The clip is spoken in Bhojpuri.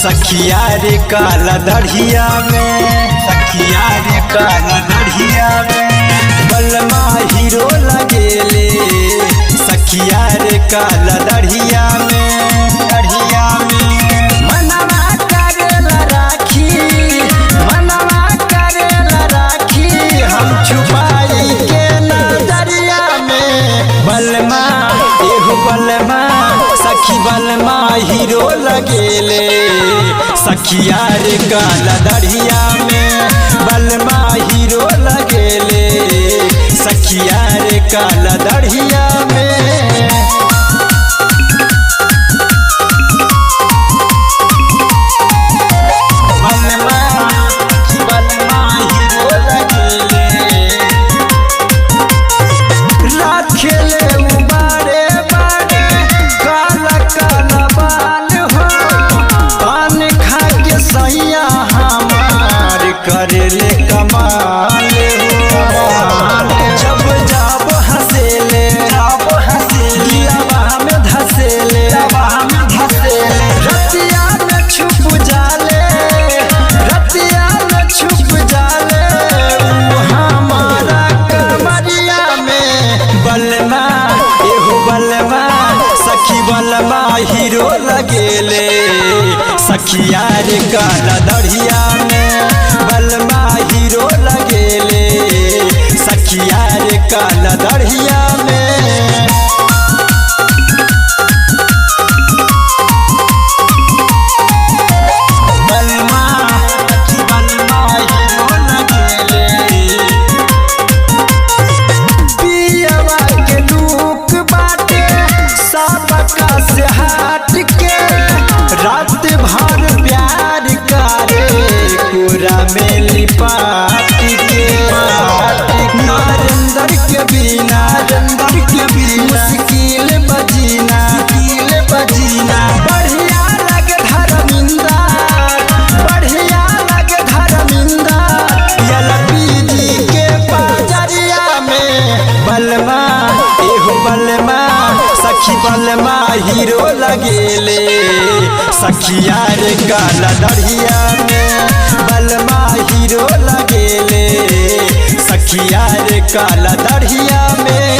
सखिया रे काला दढ़िया में, सखिया रे काला दढ़िया में बलमा हीरो लगेले। सखिया रे काला दढ़िया में, दढ़िया में मनवा करेला राखी, मनवा करेला राखी हम छुपाई के नजरिया में। बलमा एगो बलमा सखी बलमा हीरो लगेले। सखिया रे काला दढ़िया में बलमा हीरो लगेले। सखिया रे काला दढ़िया में करेले कमाल जब जब हंसेले, दिलवा में धसेले, रतिया में छुप जाले, रतिया में छुप जाले हमारा कमरिया में। बलमा एगो बलमा सखी बलमा हीरो लगेले। सखिया रे काला दढ़िया में बलमा हीरो लगेले। सखिया रे काला दढ़िया में बलमा हीरो लगेले। पियवा के लूक बाटे सबका से हाट के, रात भर प्यार करे पूरा में लिपाट के। नरेंद्र के बिना, नरेंद्र के बिना मुश्किल बजीना, मुश्किल बजीना। बढ़िया लगे धर्मिंदा, बढ़िया लगे धर्मिंदा एलपी जी के बाजरिया में। बलमा एहो बलमा सखी बलमा हीरो लगेले। सखिया रे काला दढ़िया में बलमा हीरो लगेले। सखिया रे काला दढ़िया में।